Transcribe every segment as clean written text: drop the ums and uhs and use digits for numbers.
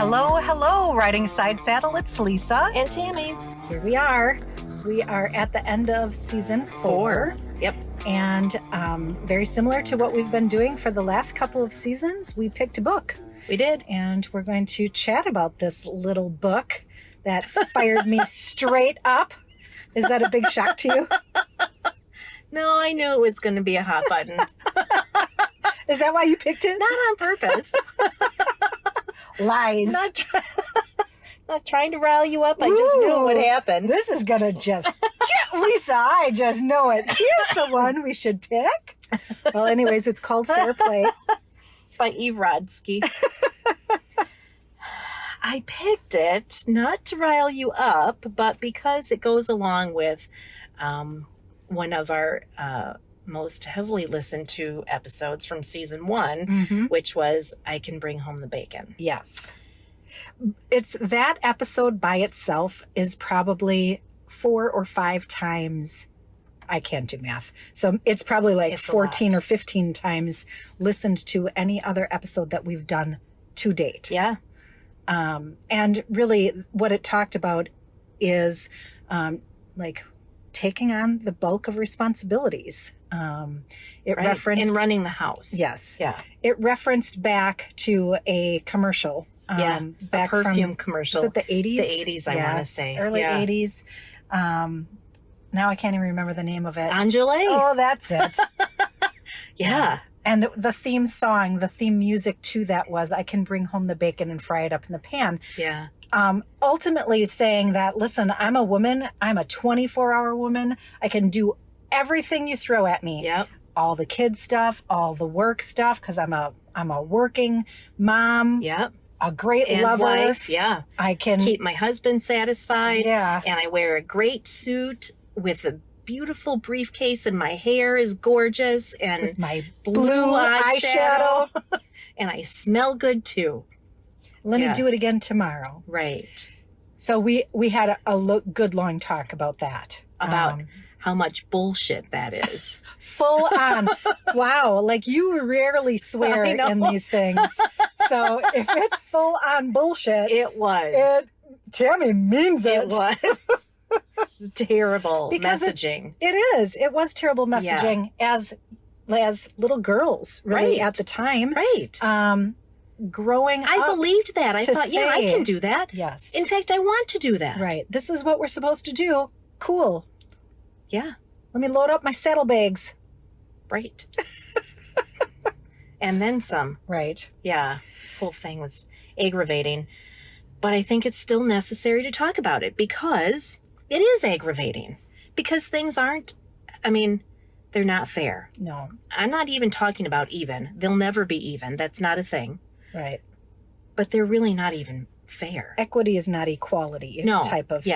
Hello, hello, riding side saddle. It's Lisa. And Tammy. Here we are. We are at the end of season 4. Yep. And very similar to what we've been doing for the last couple of seasons, we picked a book. We did. And we're going to chat about this little book that fired me straight up. Is that a big shock to you? No, I knew it was going to be a hot button. Is that why you picked it? Not on purpose. Lies. Not trying to rile you up. I just knew what happened. This is going to just get Lisa. I just know it. Here's the one we should pick. Well, anyways, it's called Fair Play. By Rodsky. I picked it not to rile you up, but because it goes along with one of our most heavily listened to episodes from season 1, which was I Can Bring Home the Bacon. Yes. It's that episode by itself is probably 4 or 5 times. I can't do math. So it's probably like 14 or 15 times listened to any other episode that we've done to date. Yeah. And really what it talked about is like taking on the bulk of responsibilities. It referenced in running the house. Yes. Yeah. It referenced back to a commercial. Back a perfume from, commercial. Is it the 80s? The 80s, I want to say. Early 80s. Now I can't even remember the name of it. Angela. Oh, that's it. Yeah. And the theme song, the theme music to that was I Can Bring Home the Bacon and Fry It Up in the Pan. Yeah. Ultimately saying that, listen, I'm a woman. I'm a 24-hour woman. I can do everything you throw at me. Yep. All the kids stuff, all the work stuff, because I'm a working mom. Yep. A great and lover. Wife, yeah. I can keep my husband satisfied. Yeah. And I wear a great suit with a beautiful briefcase, and my hair is gorgeous, and with my blue eyeshadow. And I smell good too. Let me do it again tomorrow. Right. So we had a good long talk about that. About how much bullshit that is. Full on. Wow. Like you rarely swear in these things. So if it's full on bullshit. It was. Tammy means it. It was. Terrible messaging. It is. It was terrible messaging as little girls, really, at the time. Right. Growing up. I believed that. I thought, I can do that. Yes. In fact, I want to do that. Right. This is what we're supposed to do. Cool. Yeah. Let me load up my saddlebags. Right. And then some. Right. Yeah. Whole thing was aggravating. But I think it's still necessary to talk about it because it is aggravating. Because things aren't, they're not fair. No. I'm not even talking about even. They'll never be even. That's not a thing. Right. But they're really not even fair. Equity is not equality type of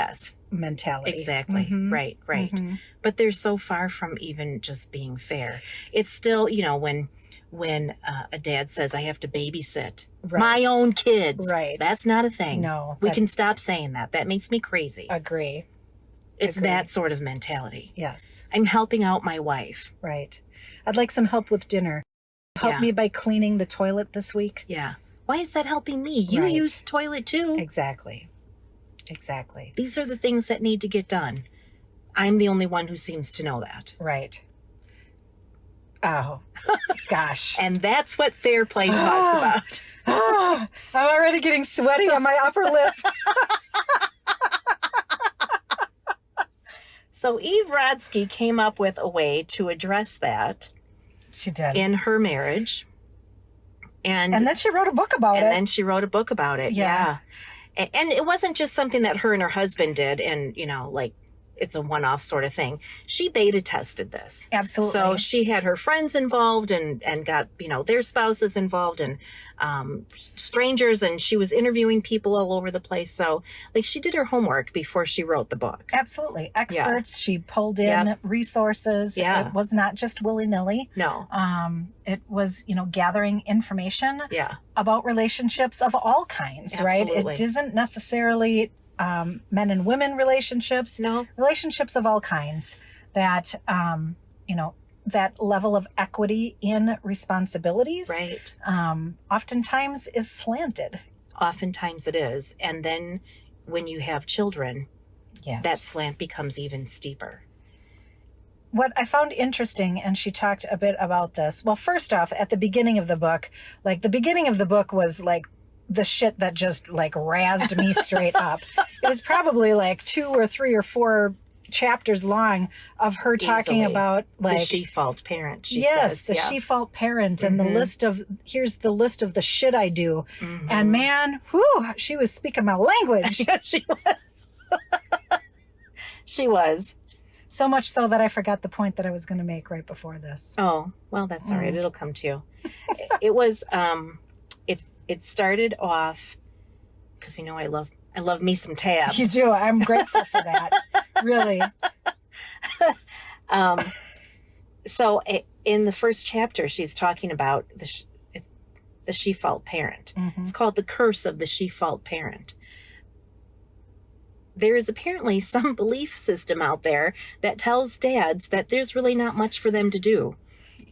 mentality. Exactly. Mm-hmm. Right. Mm-hmm. But they're so far from even just being fair. It's still, when a dad says, I have to babysit my own kids. Right. That's not a thing. No. We can stop saying that. That makes me crazy. Agree. It's that sort of mentality. Yes. I'm helping out my wife. Right. I'd like some help with dinner. Help me by cleaning the toilet this week. Yeah. Why is that helping me? You use the toilet too. Exactly. These are the things that need to get done. I'm the only one who seems to know that. Right. Oh, gosh. And that's what Fair Play talks about. I'm already getting sweaty on my upper lip. So Eve Rodsky came up with a way to address that. She did. In her marriage. And then she wrote a book about it. And then she wrote a book about it. Yeah. And it wasn't just something that her and her husband did and, it's a one-off sort of thing. She beta tested this. Absolutely. So she had her friends involved and got, their spouses involved and strangers, and she was interviewing people all over the place. So she did her homework before she wrote the book. Absolutely. Experts. She pulled in resources. Yeah. It was not just willy-nilly. No. It was, gathering information about relationships of all kinds, Absolutely. right? It isn't necessarily men and women relationships, relationships of all kinds that, that level of equity in responsibilities, oftentimes is slanted. Oftentimes it is. And then when you have children, Yes. that slant becomes even steeper. What I found interesting, and she talked a bit about this. Well, first off, at the beginning of the book, like the beginning of the book was like the shit that just like razzed me straight up. It was probably like 2 or 3 or 4 chapters long of her talking Easily. about like The she-fault parent, she yes, says. the she-fault parent and the list of here's the list of the shit I do. And man, whew, she was speaking my language. Yeah, she was. She was. So much so that I forgot the point that I was going to make right before this. Oh, well, that's all right. It'll come to you. It was, it started off, because, you know, I love me some tabs. You do. I'm grateful for that. Really. So in the first chapter, she's talking about the she-fault parent. It's called The Curse of the She-Fault Parent. There is apparently some belief system out there that tells dads that there's really not much for them to do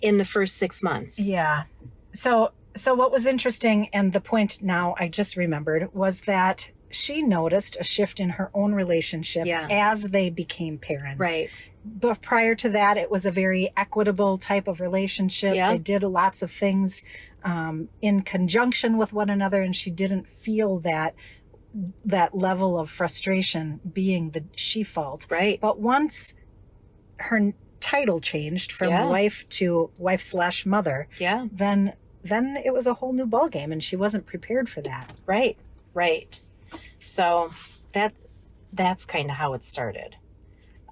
in the first 6 months. Yeah. So what was interesting, and the point now I just remembered, was that she noticed a shift in her own relationship as they became parents. Right. But prior to that, it was a very equitable type of relationship. Yeah. They did lots of things in conjunction with one another, and she didn't feel that level of frustration being the she-fault. Right. But once her title changed from wife to wife/mother, then it was a whole new ballgame, and she wasn't prepared for that. Right. So that's kind of how it started.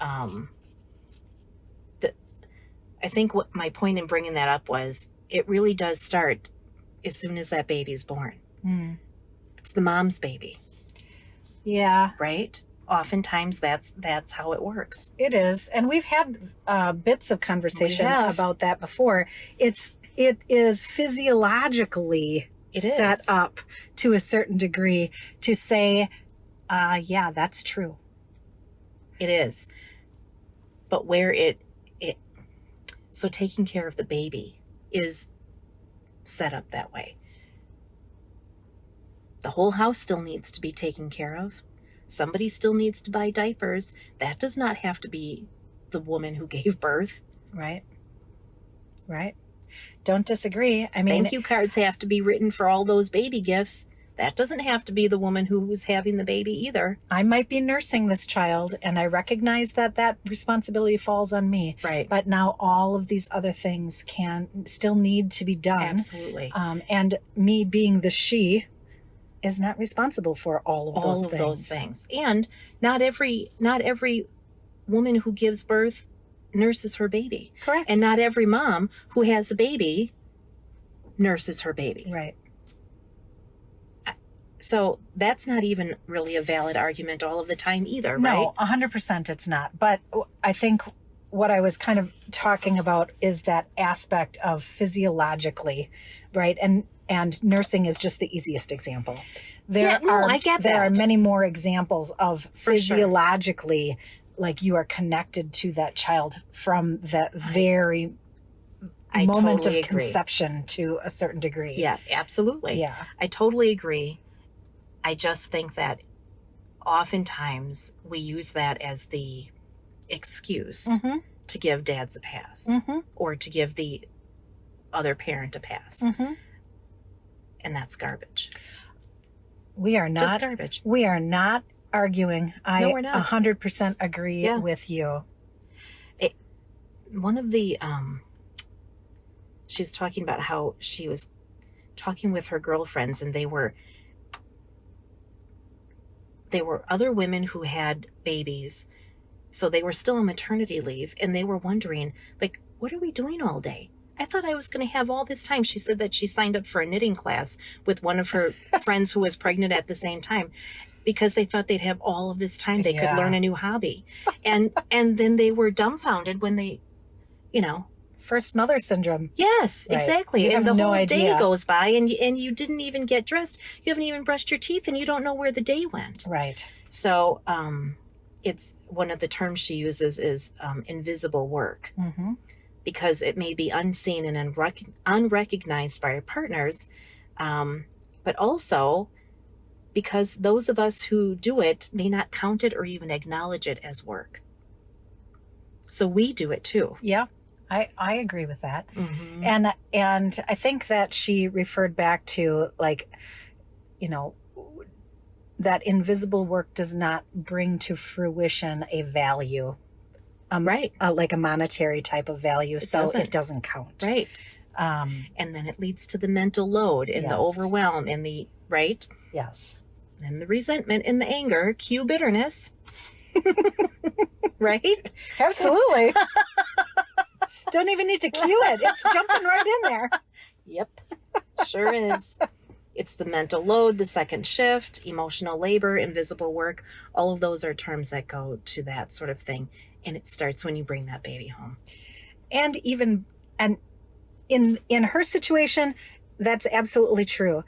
I think what my point in bringing that up was, it really does start as soon as that baby's born. It's the mom's baby. Yeah. Right? Oftentimes that's how it works. It is. And we've had bits of conversation about that before. It is physiologically set up to a certain degree to say, yeah, that's true. It is. But where so taking care of the baby is set up that way. The whole house still needs to be taken care of. Somebody still needs to buy diapers. That does not have to be the woman who gave birth. Right. Don't disagree. I mean, thank you cards have to be written for all those baby gifts. That doesn't have to be the woman who's having the baby either. I might be nursing this child, and I recognize that responsibility falls on me. Right. But now all of these other things can still need to be done. Absolutely. And me being the she is not responsible for all of those things. And not every woman who gives birth nurses her baby. Correct. And not every mom who has a baby nurses her baby. Right. So that's not even really a valid argument all of the time either, right? No, 100% it's not. But I think what I was kind of talking about is that aspect of physiologically, right? And nursing is just the easiest example. I get that. There are many more examples of physiologically, like you are connected to that child from that very moment totally of conception to a certain degree. Yeah, absolutely. Yeah. I totally agree. I just think that oftentimes we use that as the excuse to give dads a pass or to give the other parent a pass. And that's garbage. We are not just garbage. We are not arguing. No, we're not. 100% agree with you. One of the she was talking about how she was talking with her girlfriends, and they were other women who had babies, so they were still on maternity leave, and they were wondering, like, what are we doing all day? I thought I was going to have all this time. She said that she signed up for a knitting class with one of her friends who was pregnant at the same time, because they thought they'd have all of this time. They could learn a new hobby. And then they were dumbfounded when they, First mother syndrome. Yes, Right. exactly. You And have the no whole idea. day goes by, and you didn't even get dressed. You haven't even brushed your teeth, and you don't know where the day went. Right. So it's one of the terms she uses is invisible work, because it may be unseen and unrecognized by our partners, but also because those of us who do it may not count it or even acknowledge it as work. So we do it too. Yeah, I agree with that. Mm-hmm. And I think that she referred back to, like, you know, that invisible work does not bring to fruition a value, Right. Like a monetary type of value. It doesn't count. Right. And then it leads to the mental load and the overwhelm and the, right? Yes. And the resentment and the anger, cue bitterness. Right? Absolutely. Don't even need to cue it. It's jumping right in there. Yep. Sure is. It's the mental load, the second shift, emotional labor, invisible work. All of those are terms that go to that sort of thing. And it starts when you bring that baby home. And in her situation, that's absolutely true.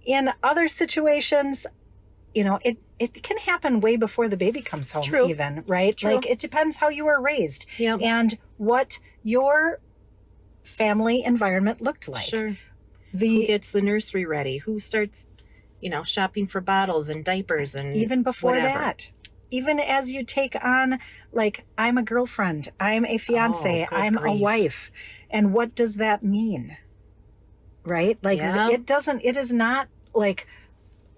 In other situations, you know, it can happen way before the baby comes home. True. Even, right? True. Like, it depends how you were raised. Yep. And what your family environment looked like. Sure. Who gets the nursery ready? Who starts, you know, shopping for bottles and diapers and even before whatever. That. Even as you take on, like, I'm a girlfriend, I'm a fiance, I'm a wife. And what does that mean? Right? Like, it is not, like,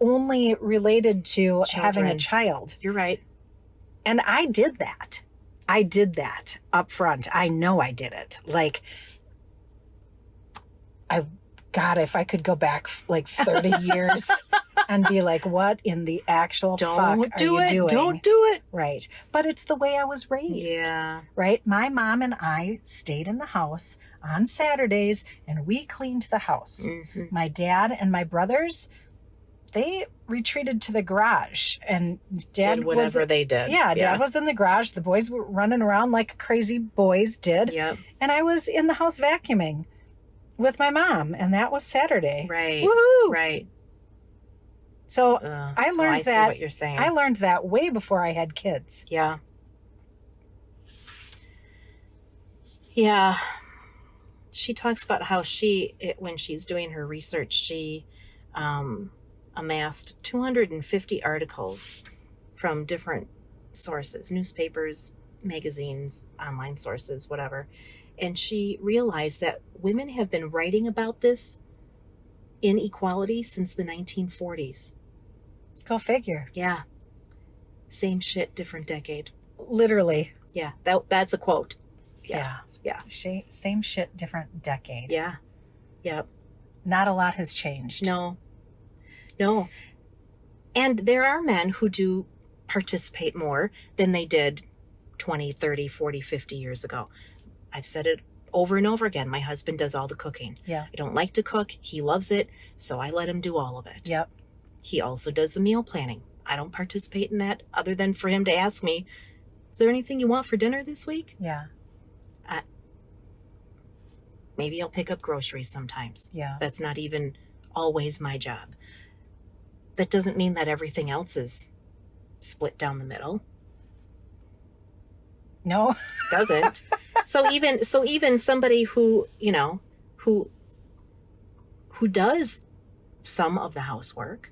only related to having a child. You're right. And I did that. I did that up front. I know I did it. Like, God, if I could go back like 30 years and be like, what in the actual fuck are you doing? Don't do it. Right. But it's the way I was raised. Yeah. Right? My mom and I stayed in the house on Saturdays and we cleaned the house. Mm-hmm. My dad and my brothers, they retreated to the garage, and Dad did whatever they did. Yeah, Dad was in the garage. The boys were running around like crazy boys did. Yep. And I was in the house vacuuming with my mom, and that was Saturday. Right. Woohoo! Right. So I learned that. See what you're saying. I learned that way before I had kids. Yeah. Yeah. She talks about how when she's doing her research, she amassed 250 articles from different sources, newspapers, magazines, online sources, whatever. And she realized that women have been writing about this inequality since the 1940s. Go figure. Yeah. Same shit, different decade. Literally. Yeah, that's a quote. Yeah. Same shit, different decade. Yeah. Yep. Not a lot has changed. No. And there are men who do participate more than they did 20, 30, 40, 50 years ago. I've said it over and over again. My husband does all the cooking. Yeah. I don't like to cook. He loves it, so I let him do all of it. Yep. He also does the meal planning. I don't participate in that other than for him to ask me, is there anything you want for dinner this week? Yeah. Maybe I'll pick up groceries sometimes. Yeah. That's not even always my job. That doesn't mean that everything else is split down the middle. No. Doesn't. So even somebody who, you know, who does some of the housework,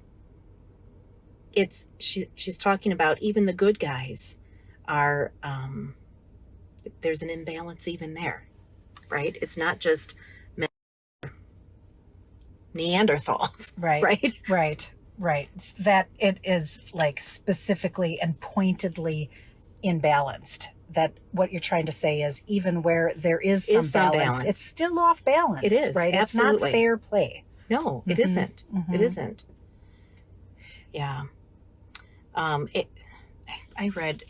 she's talking about even the good guys are there's an imbalance even there. Right? It's not just Neanderthals. Right. Right. That it is like specifically and pointedly imbalanced. That what you're trying to say is even where there is some balance, it's still off balance. It is, right? Absolutely. It's not fair play. No, it isn't. Mm-hmm. It isn't. Yeah. I read,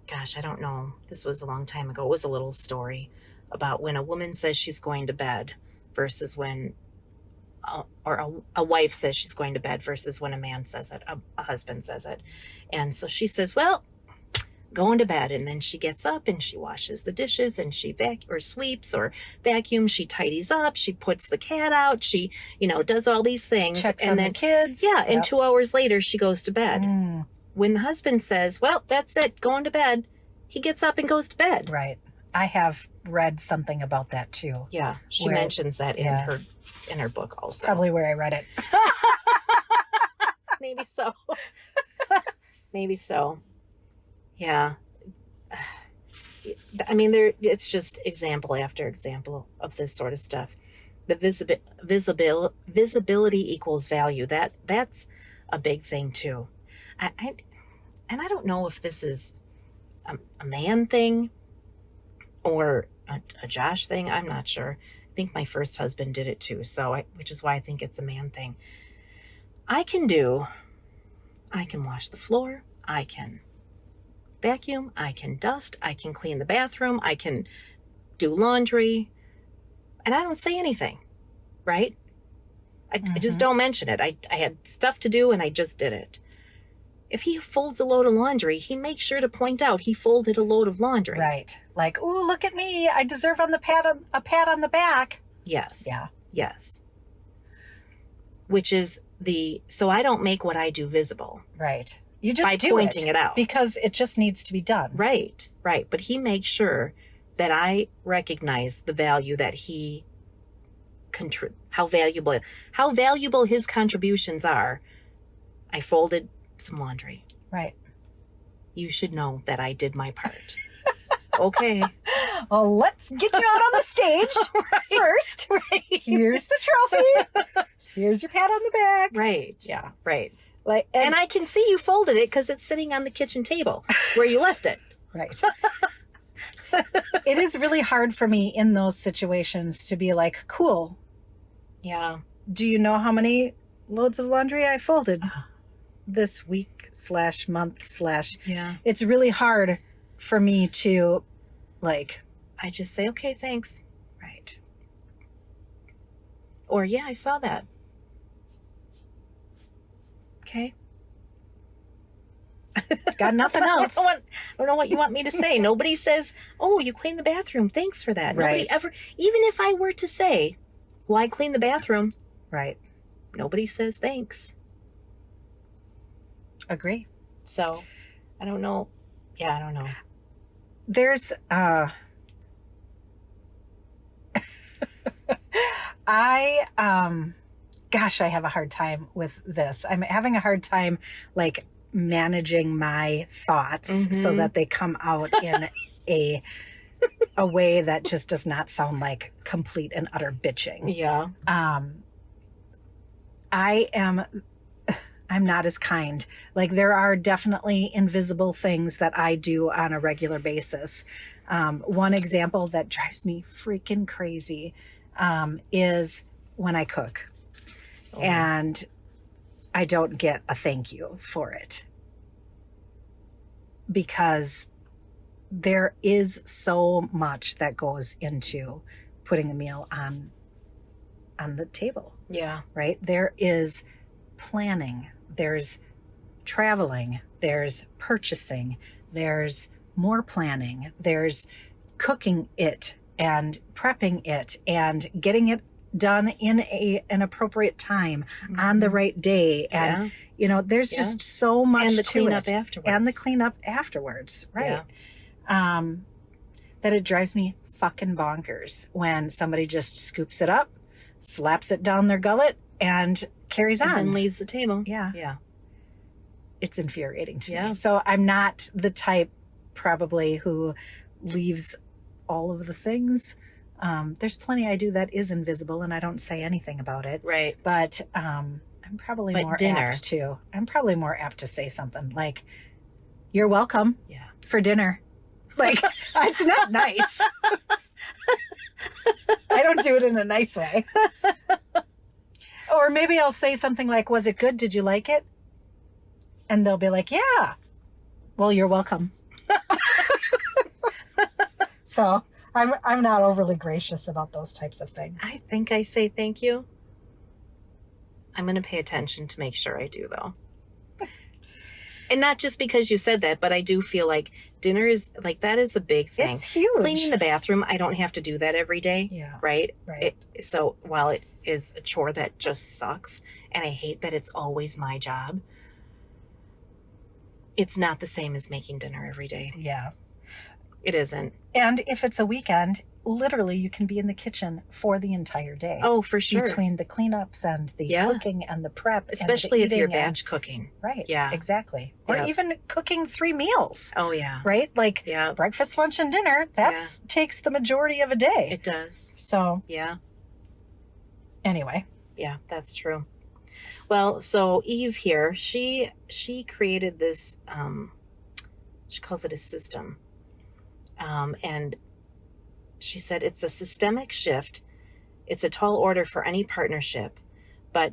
gosh, I don't know. This was a long time ago. It was a little story about when a woman says she's going to bed versus when, or a wife says she's going to bed versus when a man says it, a husband says it. And so she says, well, going to bed. And then she gets up and she washes the dishes and she sweeps or vacuums. She tidies up. She puts the cat out. She, does all these things. Checks and on then the kids. Yeah. Yep. And 2 hours later, she goes to bed. When the husband says, well, that's it, going to bed, he gets up and goes to bed. Right. I have read something about that too. Yeah. She mentions that in her book also. Probably where I read it. So maybe so. Yeah. I mean, it's just example after example of this sort of stuff. The visibility equals value. That's a big thing too. And I don't know if this is a man thing or a Josh thing. I'm not sure. I think my first husband did it too. Which is why I think it's a man thing. I can wash the floor. I can vacuum. I can dust. I can clean the bathroom. I can do laundry. And I don't say anything, right? I just don't mention it. I had stuff to do and I just did it. If he folds a load of laundry, he makes sure to point out he folded a load of laundry. Right. Like, ooh, look at me. I deserve a pat on the back. Yes. Yeah. Yes. Which is so I don't make what I do visible. Right. You just by do pointing it out. Because it just needs to be done. Right. Right. But he makes sure that I recognize the value that he how valuable his contributions are. I folded some laundry. Right. You should know that I did my part. Okay. Well, let's get you out on the stage first. Right. Here's the trophy. Here's your pat on the back. Right. Yeah. Right. Like, and I can see you folded it because it's sitting on the kitchen table where you left it. Right. It is really hard for me in those situations to be like, cool. Yeah. Do you know how many loads of laundry I folded this week / month / Yeah. It's really hard for me to like. I just say, okay, thanks. Right. Or, yeah, I saw that. Okay. Got nothing else. I don't know what you want me to say. Nobody says, oh, you cleaned the bathroom. Thanks for that. Right. Nobody ever, even if I were to say, well, I cleaned the bathroom. Right. Nobody says thanks. Agree. So, I don't know. Yeah, I don't know. There's, gosh, I have a hard time with this. I'm having a hard time, like, managing my thoughts so that they come out in a way that just does not sound like complete and utter bitching. Yeah. I'm not as kind. Like, there are definitely invisible things that I do on a regular basis. One example that drives me freaking crazy is when I cook. Oh. And I don't get a thank you for it. Because there is so much that goes into putting a meal on the table. Yeah. Right? There is planning, there's traveling, there's purchasing, there's more planning, there's cooking it and prepping it and getting it done in an appropriate time on the right day. And, you know, there's just so much and the to cleanup it. afterwards. And the cleanup afterwards. Right. Yeah. That it drives me fucking bonkers when somebody just scoops it up, slaps it down their gullet, and carries on. And then leaves the table. Yeah. Yeah. It's infuriating to Yeah. me. So I'm not the type probably who leaves all of the things. There's plenty I do that is invisible and I don't say anything about it. Right. But I'm probably more apt to. I'm probably more apt to say something like, "You're welcome." Yeah. For dinner. Like, it's not nice. I don't do it in a nice way. Or maybe I'll say something like, "Was it good? Did you like it?" And they'll be like, "Yeah." Well, you're welcome. So I'm not overly gracious about those types of things. I think I say thank you. I'm going to pay attention to make sure I do, though. And not just because you said that, but I do feel like dinner is like, that is a big thing. It's huge. Cleaning the bathroom, I don't have to do that every day. Yeah. Right? Right. So while it is a chore that just sucks, and I hate that it's always my job, it's not the same as making dinner every day. Yeah. It isn't. And if it's a weekend, literally you can be in the kitchen for the entire day. Oh, for sure. Between the cleanups and the cooking and the prep. Especially and the if you're eating batch cooking. Right. Yeah. Exactly. Or Yep. even cooking 3 meals. Oh, yeah. Right? Like Yeah. breakfast, lunch, and dinner, takes the majority of a day. It does. So Yeah. anyway. Yeah, that's true. Well, so Eve here, she created this, she calls it a system. And she said it's a systemic shift. It's a tall order for any partnership. But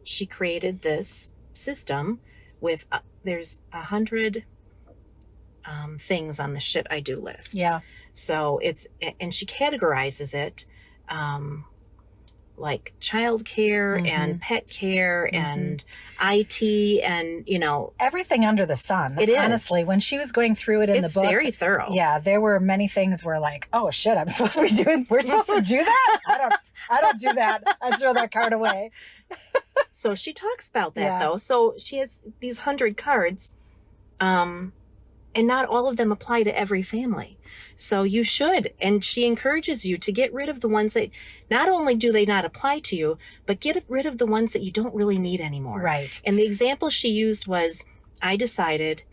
she created this system with, there's 100 things on the shit I do list. Yeah. So and she categorizes it, like childcare and pet care and IT and, everything under the sun. It is. Honestly, when she was going through it in the book. It's very thorough. Yeah, there were many things where like, oh shit, we're supposed to do that? I don't do that. I throw that card away. So she talks about that though. So she has these 100 cards, and not all of them apply to every family. So you should, and she encourages you to get rid of the ones that not only do they not apply to you, but get rid of the ones that you don't really need anymore. Right. And the example she used was, I decided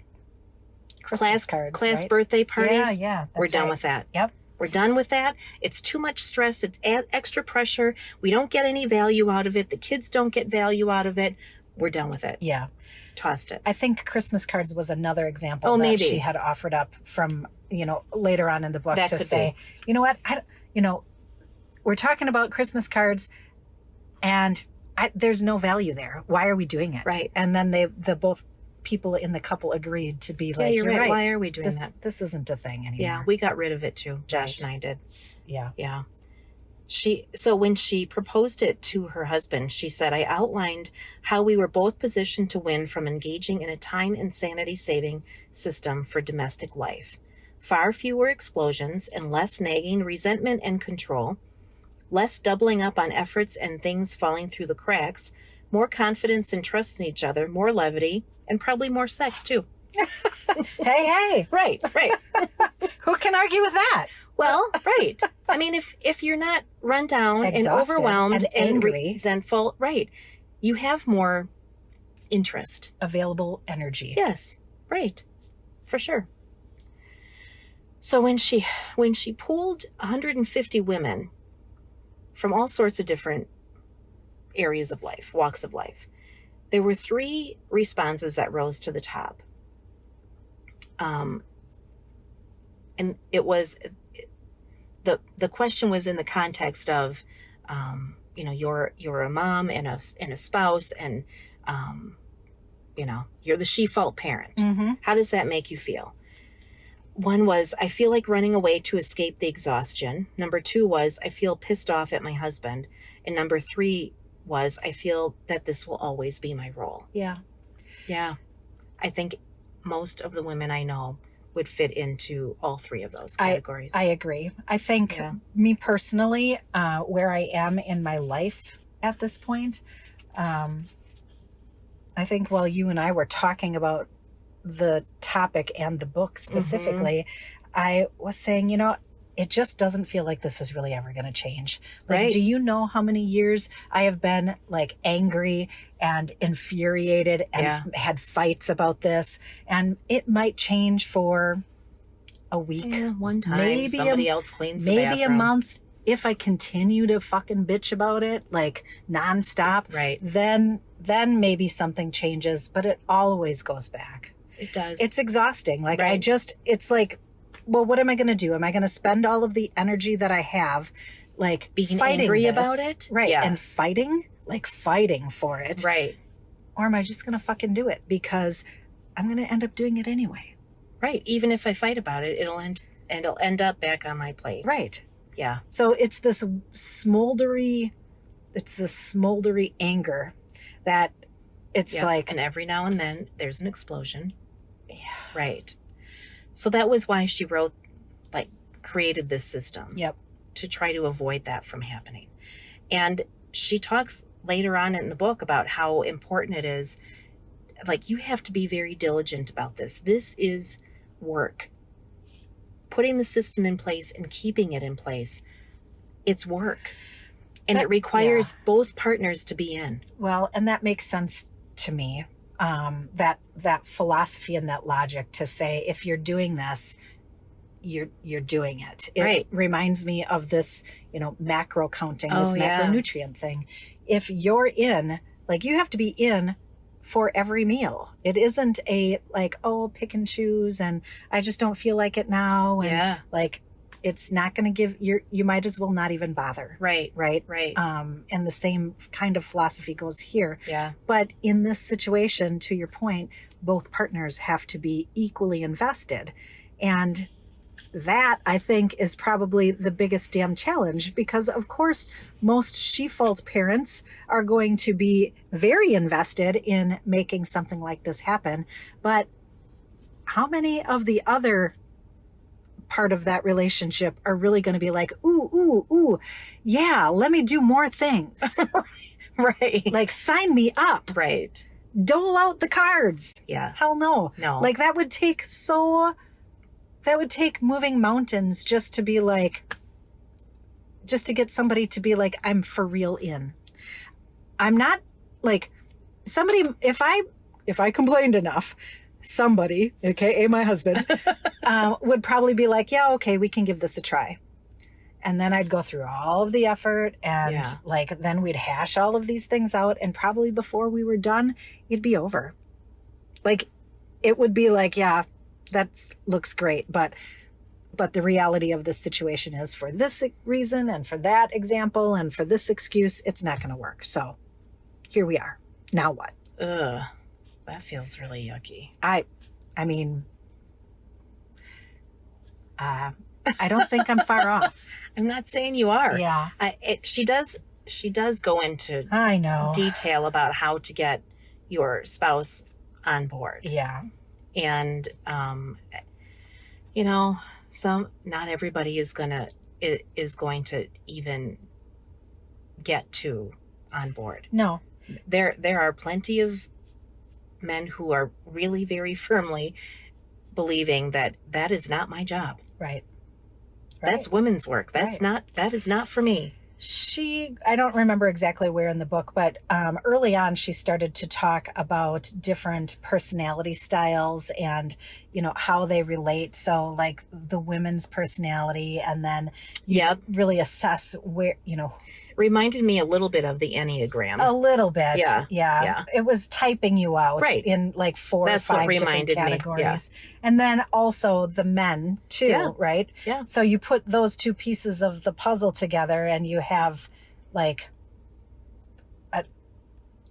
Christmas cards, class right? birthday parties. Yeah. We're done with that. Yep. We're done with that. It's too much stress. It's extra pressure. We don't get any value out of it. The kids don't get value out of it. We're done with it. Yeah. Tossed it. I think Christmas cards was another example that maybe she had offered up from, later on in the book that to could say, you know what, we're talking about Christmas cards and there's no value there. Why are we doing it? Right. And then the both people in the couple agreed to be like, you're right. Why are we doing this, that? This isn't a thing anymore. Yeah, we got rid of it too. Josh and I did. Yeah. Yeah. So when she proposed it to her husband, she said, I outlined how we were both positioned to win from engaging in a time and sanity saving system for domestic life. Far fewer explosions and less nagging, resentment and control, less doubling up on efforts and things falling through the cracks, more confidence and trust in each other, more levity, and probably more sex too. Hey. Right. Who can argue with that? Well, right. I mean, if you're not run down and Exhausted overwhelmed and angry. resentful, right, you have more interest. Available energy. Yes, right, for sure. So when she pooled 150 women from all sorts of different areas of life, walks of life, there were 3 responses that rose to the top. And it was the question was in the context of, you're a mom and a spouse, and you're the she-fault parent. Mm-hmm. How does that make you feel? One was, I feel like running away to escape the exhaustion. Number 2 was, I feel pissed off at my husband. And number 3 was, I feel that this will always be my role. Yeah. Yeah. I think most of the women I know would fit into all 3 of those categories. I agree. I think me personally, where I am in my life at this point, I think while you and I were talking about the topic and the book specifically, I was saying, it just doesn't feel like this is really ever going to change. Like, Right. Do you know how many years I have been like angry and infuriated and had fights about this? And it might change for a week. Yeah, one time maybe somebody else cleans the maybe a bathroom. month. If I continue to fucking bitch about it, like nonstop, Right. then maybe something changes, but it always goes back. It does. It's exhausting. Like Right. it's like, well, what am I going to do? Am I going to spend all of the energy that I have, like being fighting angry this? about it? Right. Yeah. And fighting for it. Right. Or am I just going to fucking do it because I'm going to end up doing it anyway? Right. Even if I fight about it, it'll end up back on my plate. Right. Yeah. So it's this smoldery anger that it's like, and every now and then there's an explosion. Yeah. Right. So that was why she created this system. Yep. To try to avoid that from happening. And she talks later on in the book about how important it is. Like, you have to be very diligent about this. This is work. putting the system in place and keeping it in place, it's work. And it requires both partners to be in. Well, and that makes sense to me. That philosophy and that logic to say, if you're doing this, you're doing it. It reminds me of this, macro counting, this macronutrient thing. If you're in, like, you have to be in for every meal. It isn't a pick and choose and I just don't feel like it now. And it's not going to give you might as well not even bother. Right. And the same kind of philosophy goes here. Yeah. But in this situation, to your point, both partners have to be equally invested. And that, I think, is probably the biggest damn challenge, because of course most she-fault parents are going to be very invested in making something like this happen. But how many of the other part of that relationship are really going to be like, ooh, yeah, let me do more things. Right. Like, sign me up. Right. Dole out the cards. Yeah. Hell no. No. Like, that would take moving mountains just to get somebody to be like, I'm for real in. I'm not like somebody, if I complained enough, somebody, aka my husband, would probably be like, yeah, okay, we can give this a try. And then I'd go through all of the effort and then we'd hash all of these things out. And probably before we were done, it'd be over. Like, it would be like, yeah, that looks great. But the reality of this situation is, for this reason and for that example and for this excuse, it's not going to work. So here we are. Now what? Ugh, that feels really yucky. I mean, I don't think I'm far off. I'm not saying you are. Yeah. She does go into I know detail about how to get your spouse on board. Yeah. And, not everybody is going to even get to on board. No. There are plenty of men who are really very firmly believing that is not my job. Right. That's women's work. That is not for me. I don't remember exactly where in the book, but early on she started to talk about different personality styles and, how they relate. So like the women's personality, and then you really assess where, Reminded me a little bit of the Enneagram. A little bit. Yeah. It was typing you out in like 4 or 5 different categories. And then also the men too, right? Yeah. So you put those two pieces of the puzzle together and you have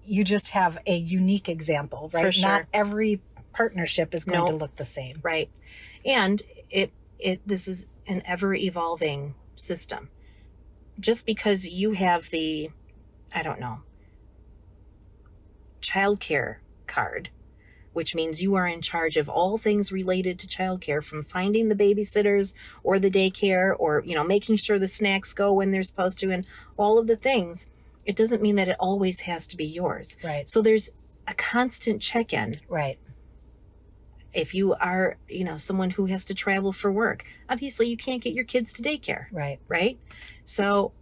you just have a unique example, right? For sure. Not every partnership is going to look the same. Right. And this is an ever evolving system. Just because you have the, childcare card, which means you are in charge of all things related to childcare, from finding the babysitters or the daycare or, making sure the snacks go when they're supposed to and all of the things, it doesn't mean that it always has to be yours. Right. So there's a constant check-in. Right. If you are, someone who has to travel for work, obviously you can't get your kids to daycare. Right. Right? So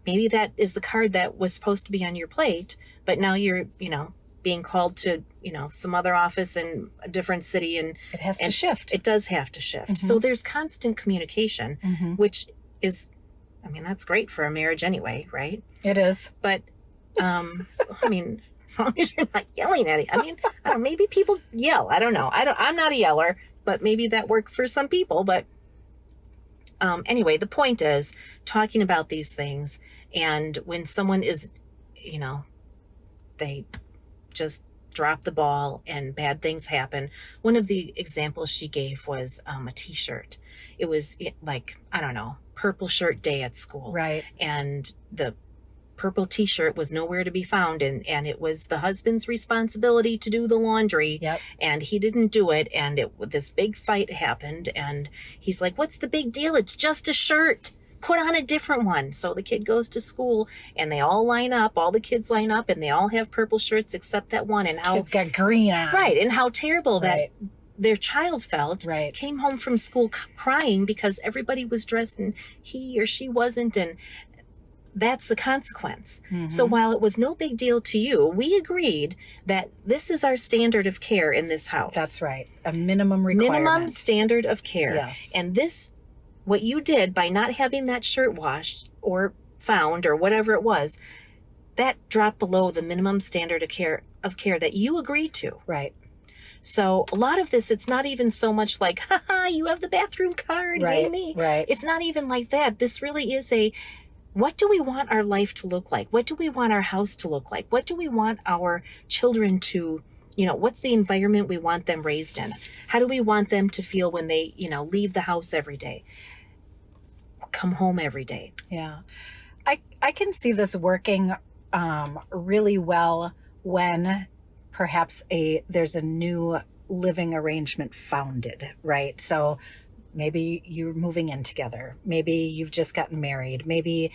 maybe that is the card that was supposed to be on your plate, but now you're, being called to, some other office in a different city, and it has to shift. It does have to shift. Mm-hmm. So there's constant communication, which is, that's great for a marriage anyway, right? It is. But, as long as you're not yelling at it. Maybe people yell. I don't know. I'm not a yeller, but maybe that works for some people. But anyway, the point is talking about these things. And when someone is, they just drop the ball and bad things happen. One of the examples she gave was a t-shirt. It was purple shirt day at school. Right. And the purple t-shirt was nowhere to be found, and it was the husband's responsibility to do the laundry. Yep. And he didn't do it, and this big fight happened, and he's like, what's the big deal? It's just a shirt. Put on a different one. So the kid goes to school and they all the kids line up and they all have purple shirts except that one, and how kids got green on. Right. And how terrible that their child felt, Right. came home from school crying because everybody was dressed and he or she wasn't, and that's the consequence. So while it was no big deal to you, we agreed that this is our standard of care in this house. That's right. A minimum requirement. Minimum standard of care. Yes. And this, what you did by not having that shirt washed or found or whatever it was, that dropped below the minimum standard of care that you agreed to. Right. So a lot of this, it's not even so much like, haha, you have the bathroom card, yay me. Right. It's not even like that. This really is a, what do we want our life to look like? What do we want our house to look like? What do we want our children to, what's the environment we want them raised in? How do we want them to feel when they, leave the house every day, come home every day? Yeah. I can see this working really well when perhaps there's a new living arrangement founded, right? So maybe you're moving in together. Maybe you've just gotten married. Maybe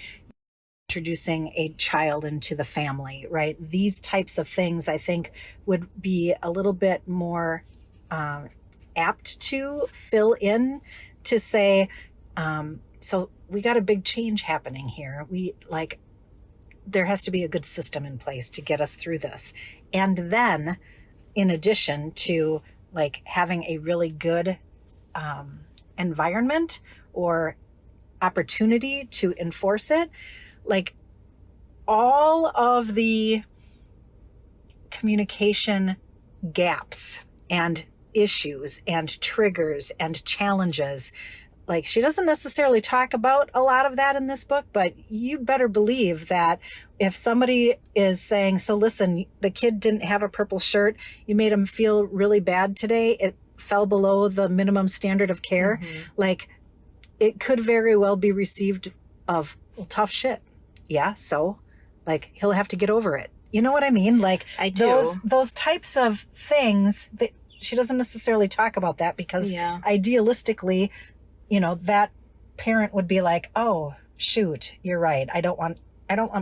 introducing a child into the family, right? These types of things, I think, would be a little bit more apt to fill in to say, so we got a big change happening here. There has to be a good system in place to get us through this. And then, in addition to having a really good environment or opportunity to enforce it, all of the communication gaps and issues and triggers and challenges, she doesn't necessarily talk about a lot of that in this book, but you better believe that if somebody is saying, so listen, the kid didn't have a purple shirt, you made him feel really bad today, it fell below the minimum standard of care, it could very well be received of, well, tough shit. Yeah, so he'll have to get over it. You know what I mean? I do. Those types of things, that she doesn't necessarily talk about that because idealistically, that parent would be like, oh, shoot, you're right. I don't want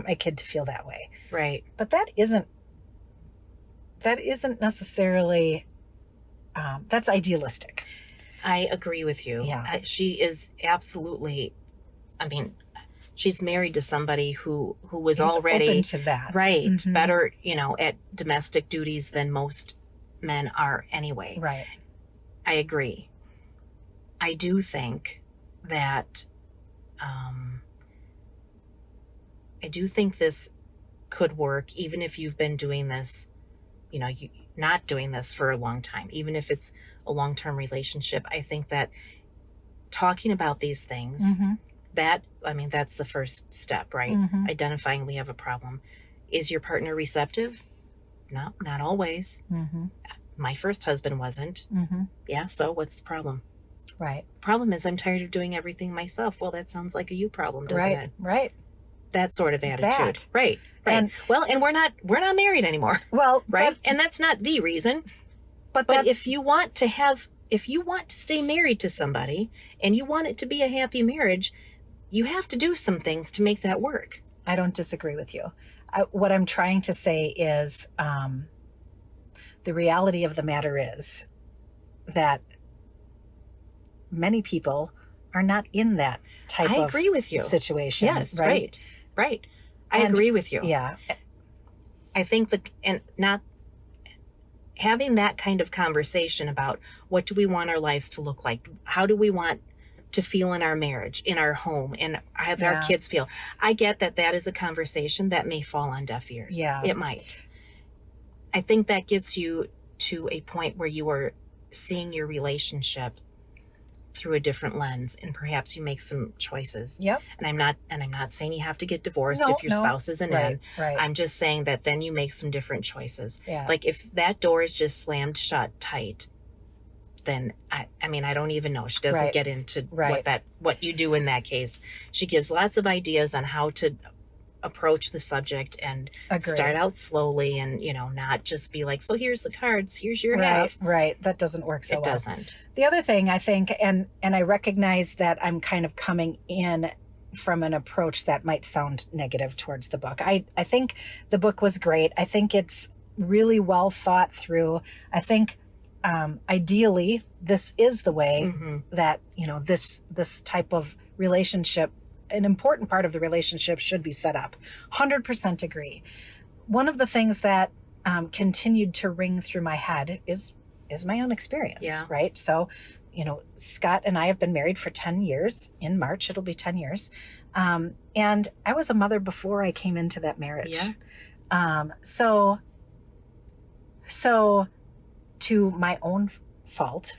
my kid to feel that way. Right. But that isn't necessarily, that's idealistic. I agree with you. Yeah. She is absolutely, she's married to somebody who was already open to that. Right. Better, at domestic duties than most men are anyway. Right. I agree. I do think that, this could work, even if you've been doing this, not doing this for a long time, even if it's a long-term relationship. I think that talking about these things, that's the first step, right? Identifying we have a problem. Is your partner receptive? No, not always. My first husband wasn't. Yeah, so what's the problem? Right. Problem is I'm tired of doing everything myself. Well, that sounds like a you problem, doesn't it? Right. That sort of attitude. That. Right. And we're not married anymore. Well, right. And that's not the reason. But if you want to stay married to somebody and you want it to be a happy marriage, you have to do some things to make that work. I don't disagree with you. What I'm trying to say is the reality of the matter is that many people are not in that type of agree with you. situation. Yes, right. I agree with you. Yeah. I think not having that kind of conversation about what do we want our lives to look like? How do we want to feel in our marriage, in our home, and have our kids feel? I get that is a conversation that may fall on deaf ears. Yeah. It might. I think that gets you to a point where you are seeing your relationship through a different lens, and perhaps you make some choices. Yep. And I'm not saying you have to get divorced if your spouse isn't in. Right. I'm just saying that then you make some different choices. Yeah. If that door is just slammed shut tight, then I don't even know. She doesn't get into what you do in that case. She gives lots of ideas on how to approach the subject and start out slowly and, not just be like, so here's the cards, here's your half. Right. That doesn't work so well. It doesn't. The other thing I think, and I recognize that I'm kind of coming in from an approach that might sound negative towards the book. I think the book was great. I think it's really well thought through. I think ideally, this is the way Mm-hmm. that, this type of relationship, an important part of the relationship, should be set up. 100% agree. One of the things that continued to ring through my head is my own experience, Yeah. right? So, Scott and I have been married for 10 years. In March, it'll be 10 years. And I was a mother before I came into that marriage. Yeah. So to my own fault,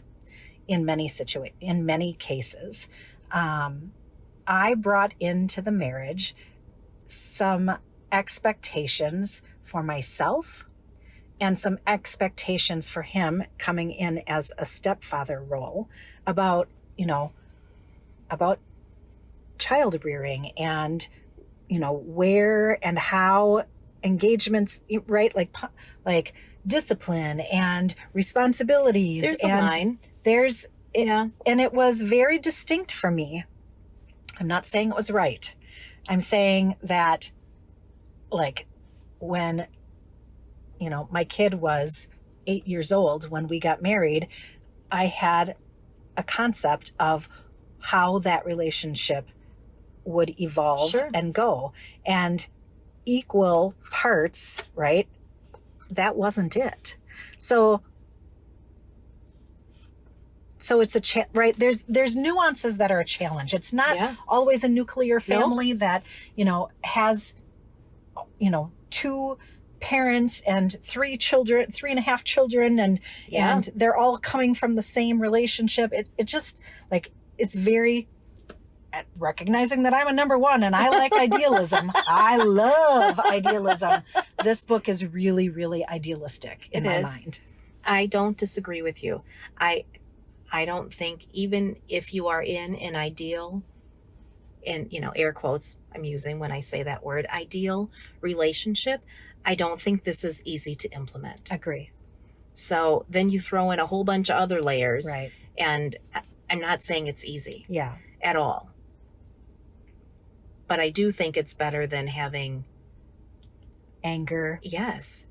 in many cases, I brought into the marriage some expectations for myself and some expectations for him coming in as a stepfather role about child rearing and, where and how engagements, right? Like discipline and responsibilities. There's a and line. Yeah. And it was very distinct for me. I'm not saying it was right. I'm saying that, like, when, my kid was 8 years old when we got married, I had a concept of how that relationship would evolve Sure. and go. And equal parts, right? That wasn't it. So it's right. There's nuances that are a challenge. It's not always a nuclear family that, has, 2 parents and 3 children, 3.5 children, and they're all coming from the same relationship. It just, like, it's very, recognizing that I'm a number one and I like idealism. I love idealism. This book is really, really idealistic in my mind. I don't disagree with you. I don't think, even if you are in an ideal, and air quotes I'm using when I say that word, ideal relationship, I don't think this is easy to implement. Agree. So then you throw in a whole bunch of other layers. Right. And I'm not saying it's easy. Yeah. At all. But I do think it's better than having anger,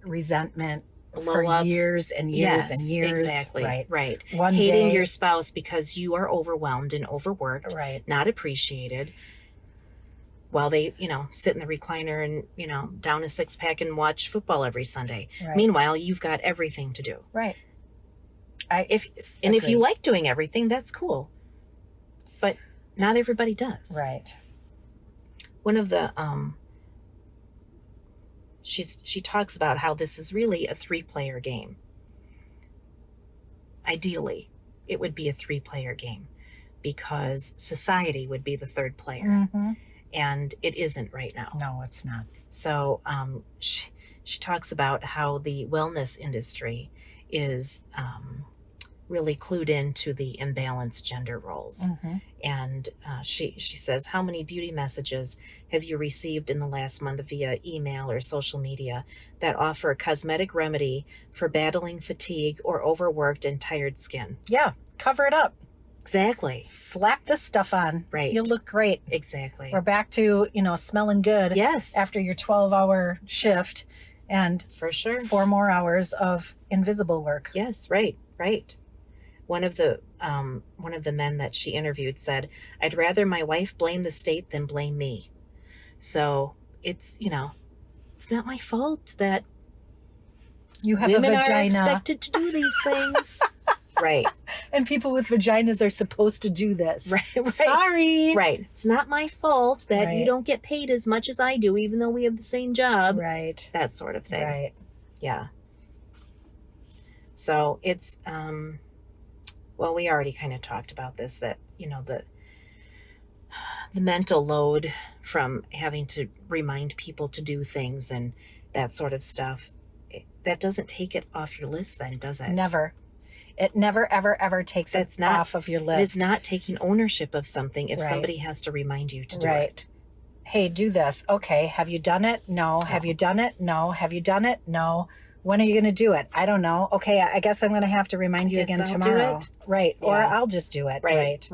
resentment for blow-ups. Years and years and years. Exactly. Right. One hating day, your spouse because you are overwhelmed and overworked, not appreciated, while they, sit in the recliner and, down a 6-pack and watch football every Sunday. Right. Meanwhile, you've got everything to do. Right. If you like doing everything, that's cool. But not everybody does. Right. One of the she talks about how this is really a 3-player game. Ideally, it would be a 3-player game because society would be the 3rd player. Mm-hmm. And it isn't right now. No, it's not. So she talks about how the wellness industry is really clued into the imbalanced gender roles. Mm-hmm. And she says, how many beauty messages have you received in the last month via email or social media that offer a cosmetic remedy for battling fatigue or overworked and tired skin? Yeah, cover it up. Exactly. Slap this stuff on. Right. You'll look great. Exactly. We're back to, smelling good. Yes. After your 12-hour shift and for sure 4 more hours of invisible work. Yes, right. One of the men that she interviewed said, "I'd rather my wife blame the state than blame me." So it's, it's not my fault that you have women a vagina. are expected to do these things. Right. And people with vaginas are supposed to do this. Right. Sorry. Right. It's not my fault that you don't get paid as much as I do, even though we have the same job. Right. That sort of thing. Right. Yeah. So it's, well, we already kind of talked about this, that, the mental load from having to remind people to do things and that sort of stuff, that doesn't take it off your list then, does it? Never. It never, ever, ever takes it off of your list. It's not taking ownership of something if somebody has to remind you to do it. Hey, do this. Okay. Have you done it? No. Have you done it? No. Have you done it? No. When are you going to do it? I don't know. Okay. I guess I'm going to have to remind you again tomorrow. Right. Yeah. Or I'll just do it. Right.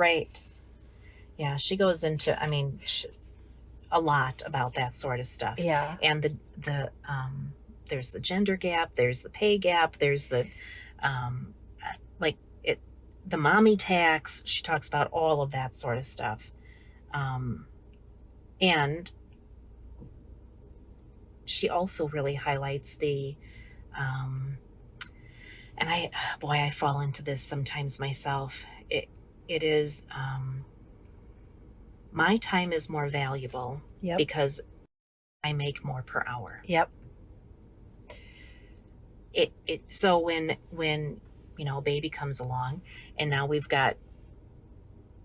Yeah. She goes into, a lot about that sort of stuff. Yeah. And there's the gender gap, there's the pay gap, there's the, like it, the mommy tax. She talks about all of that sort of stuff. And she also really highlights the, and I fall into this sometimes myself. It is, my time is more valuable because I make more per hour. Yep. So when, baby comes along and now we've got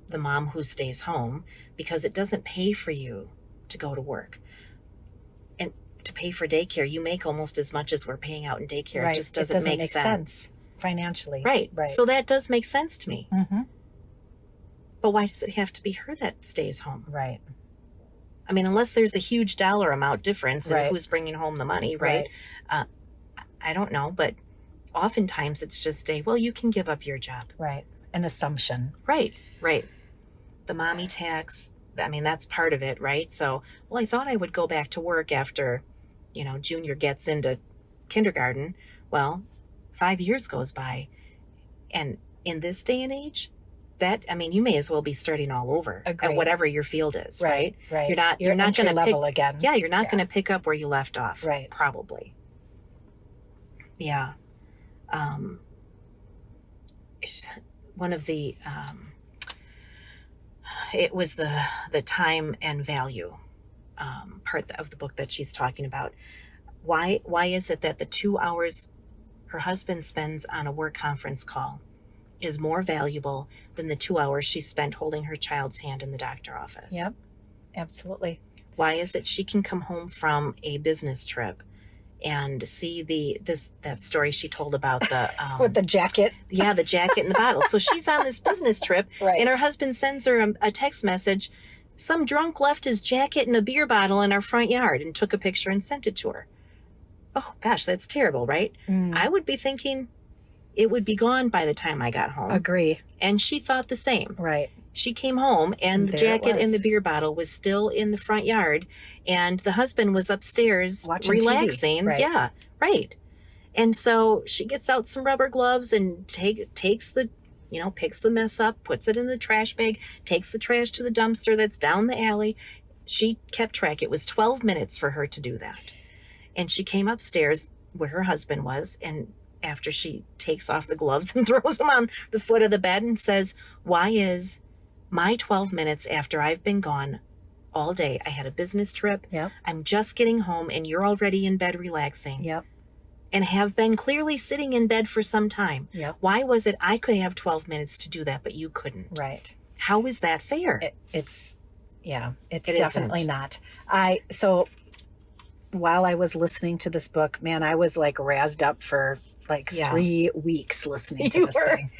the mom who stays home, because it doesn't pay for you to go to work and to pay for daycare. You make almost as much as we're paying out in daycare. Right. It just doesn't make sense financially. Right. Right. So that does make sense to me. Mm-hmm. But why does it have to be her that stays home? Right. I mean, unless there's a huge dollar amount difference in who's bringing home the money, right? I don't know, but oftentimes it's just you can give up your job. Right. An assumption. Right. The mommy tax, I mean, that's part of it, right? So, I thought I would go back to work after, Junior gets into kindergarten. Well, 5 years goes by. And in this day and age, you may as well be starting all over at whatever your field is, right? Right. You're not going to level again. Yeah, you're not going to pick up where you left off. Right. Probably. Yeah. One of the, it was the time and value part of the book that she's talking about. Why is it that the 2 hours her husband spends on a work conference call is more valuable than the 2 hours she spent holding her child's hand in the doctor office? Yep, absolutely. Why is it she can come home from a business trip and see that story she told about the with the jacket? Yeah, the jacket and the bottle. So she's on this business trip, right. And her husband sends her a text message. Some drunk left his jacket and a beer bottle in our front yard and took a picture and sent it to her. Oh gosh, that's terrible, right? I would be thinking it would be gone by the time I got home. Agree. And she thought the same. Right. She came home and the jacket and the beer bottle was still in the front yard, and the husband was upstairs watching relaxing. TV. Right. Yeah, right. And so she gets out some rubber gloves and takes the, picks the mess up, puts it in the trash bag, takes the trash to the dumpster that's down the alley. She kept track. It was 12 minutes for her to do that. And she came upstairs where her husband was, and after she takes off the gloves and throws them on the foot of the bed and says, why is my 12 minutes after I've been gone all day, I had a business trip, yep. I'm just getting home and you're already in bed relaxing, yep. and have been clearly sitting in bed for some time. Yep. Why was it I could have 12 minutes to do that, but you couldn't? Right. How is that fair? It's It definitely isn't. not. So while I was listening to this book, man, I was like razzed up for 3 weeks listening to this thing.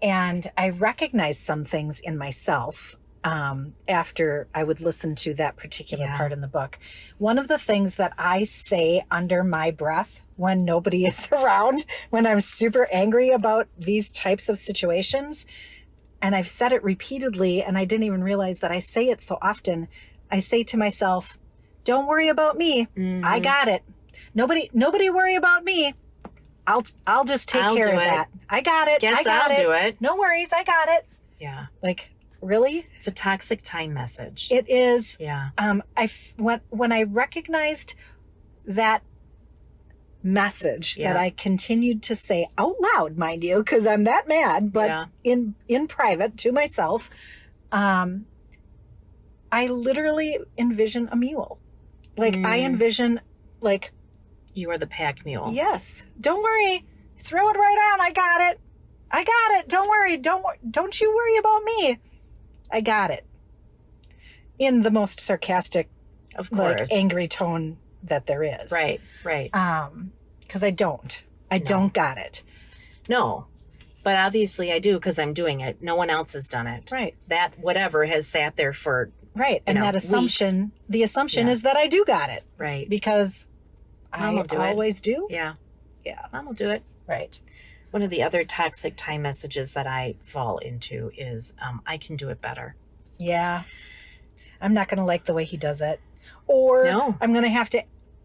And I recognized some things in myself after I would listen to that particular part in the book. One of the things that I say under my breath when nobody is around, when I'm super angry about these types of situations, and I've said it repeatedly and I didn't even realize that I say it so often, I say to myself, don't worry about me. Mm-hmm. I got it. Nobody worry about me. I'll just take care of that. I got it. Guess I got I'll it. do it. No worries. I got it. Yeah. Really? It's a toxic time message. It is. Yeah. When I recognized that message that I continued to say out loud, mind you, because I'm that mad, but in private to myself, I literally envision a mule. I envision you are the pack mule. Yes. Don't worry. Throw it right on. I got it. Don't worry. Don't you worry about me. I got it. In the most sarcastic, of course, angry tone that there is. Right. Because I don't got it. No. But obviously I do, because I'm doing it. No one else has done it. Right. That whatever has sat there for and that assumption, weeks. The assumption is that I do got it. Right. Because Mom will do always do. Yeah. Mom will do it. Right. One of the other toxic time messages that I fall into is, I can do it better. Yeah. I'm not going to like the way he does it. Or no. I'm going to have to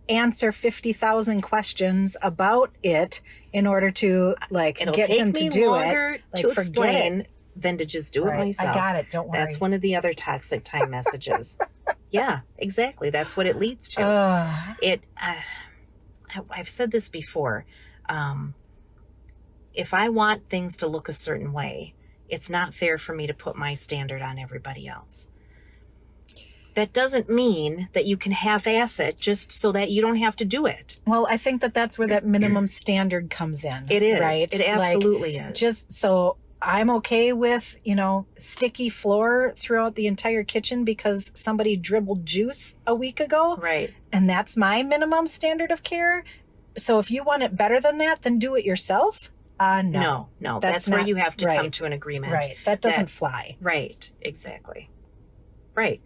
answer 50,000 questions about it in order to like It'll get take him me to do longer it. Like, to forget explain it. than to just do it Right. myself. I got it. Don't worry. That's one of the other toxic time messages. Yeah, exactly. That's what it leads to. I've said this before. If I want things to look a certain way, it's not fair for me to put my standard on everybody else. That doesn't mean that you can half-ass it just so that you don't have to do it. Well, I think that that's where that minimum standard comes in. It is. Right? It absolutely is. Just so I'm okay with, sticky floor throughout the entire kitchen because somebody dribbled juice a week ago. Right. And that's my minimum standard of care. So if you want it better than that, then do it yourself. No. That's where you have to come to an agreement. Right. That doesn't fly. Right. Exactly. Right.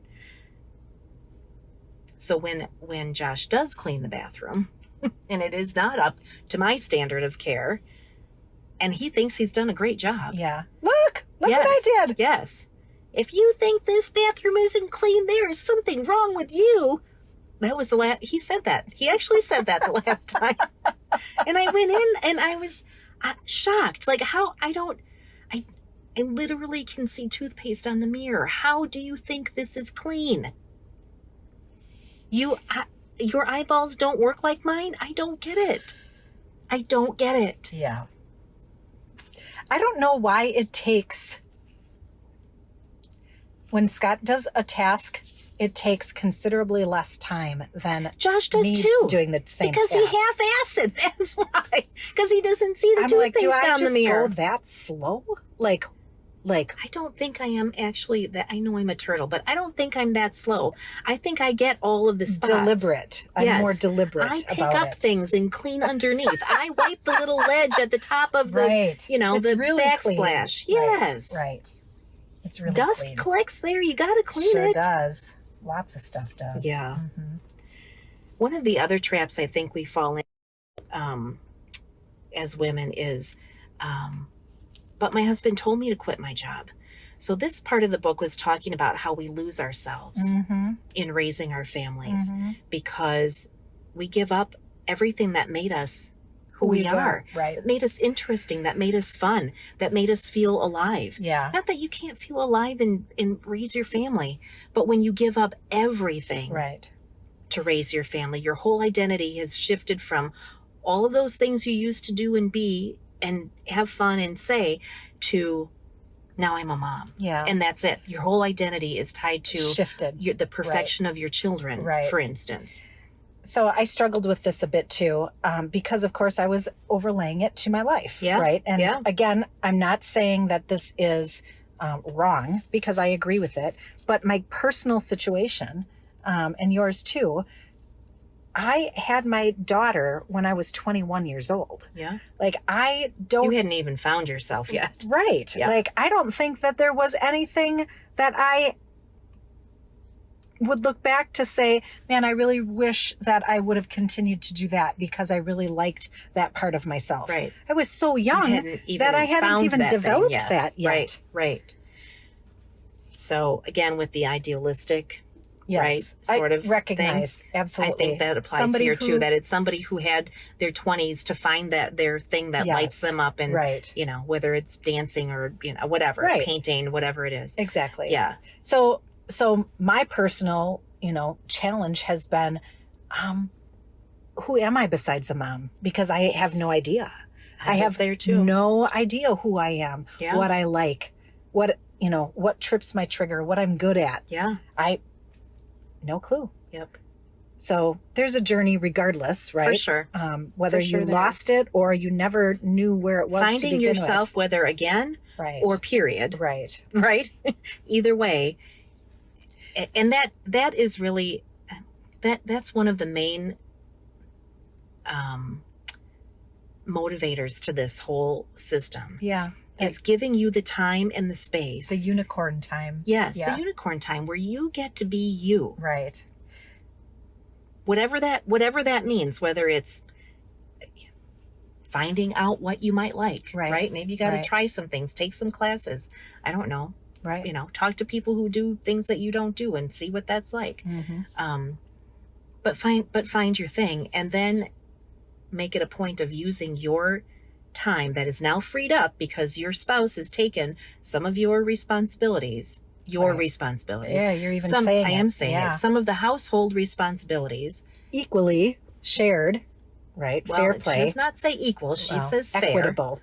So when Josh does clean the bathroom, and it is not up to my standard of care, and he thinks he's done a great job. Yeah. Look what I did. Yes. If you think this bathroom isn't clean, there is something wrong with you. That was he said that. He actually said that the last time. And I went in and I was shocked. Like, how I literally can see toothpaste on the mirror. How do you think this is clean? Your eyeballs don't work like mine? I don't get it. I don't get it. Yeah. I don't know why it takes, when Scott does a task, it takes considerably less time than Josh does me too. doing the same because task. he half-assed it. That's why. Because he doesn't see the toothpaste do I down just the mirror. go that slow? Like I don't think I am actually that. I know I'm a turtle, but I don't think I'm that slow. I think I get all of the spots. Deliberate. I'm more deliberate. I pick up things and clean underneath. I wipe the little ledge at the top of the, it's the really backsplash. Clean. Yes, right. It's really dust clean. collects there. You got to clean sure it. Does. Lots of stuff does. Yeah. Mm-hmm. One of the other traps I think we fall in as women is, but my husband told me to quit my job. So this part of the book was talking about how we lose ourselves in raising our families because we give up everything that made us who we are. Right. That made us interesting, that made us fun, that made us feel alive. Yeah. Not that you can't feel alive and raise your family, but when you give up everything to raise your family, your whole identity has shifted from all of those things you used to do and be and have fun and say to now I'm a mom. Yeah. And that's it. Your whole identity is tied to shifted. The perfection of your children, for instance. So I struggled with this a bit too, because of course I was overlaying it to my life. Yeah. Right. And again, I'm not saying that this is wrong because I agree with it, but my personal situation, and yours too, I had my daughter when I was 21 years old. Yeah. Like you hadn't even found yourself yet. Right. Yeah. Like I don't think that there was anything that I would look back to say, man, I really wish that I would have continued to do that because I really liked that part of myself. Right. I was so young that I hadn't even developed that yet. Right. So again, with the idealistic, yes, sort of recognize thing, absolutely. I think that applies here too. That it's somebody who had their 20s to find their thing that lights them up, and whether it's dancing or whatever, painting, whatever it is. Exactly. Yeah. So my personal, challenge has been, who am I besides a mom? Because I have no idea. I have there too. No idea who I am, what I like, what trips my trigger, what I'm good at. Yeah. No clue. Yep. So there's a journey regardless, right? For sure. Whether you lost it or you never knew where it was to begin finding yourself, whether again or period. Right. Right. Either way. And that is really, that's one of the main motivators to this whole system. Yeah. Is giving you the time and the space. The unicorn time. Yes, the unicorn time where you get to be you. Right. Whatever that means, whether it's finding out what you might like, right? Maybe you got to try some things, take some classes. I don't know. Right. Talk to people who do things that you don't do and see what that's like. But find your thing, and then make it a point of using your time that is now freed up because your spouse has taken some of your responsibilities. Right. Responsibilities. Yeah, you're even saying I it. am saying Yeah. it. Some of the household responsibilities. Equally shared, right? Well, Fair she play. does not say equal. She Well, says fair. equitable.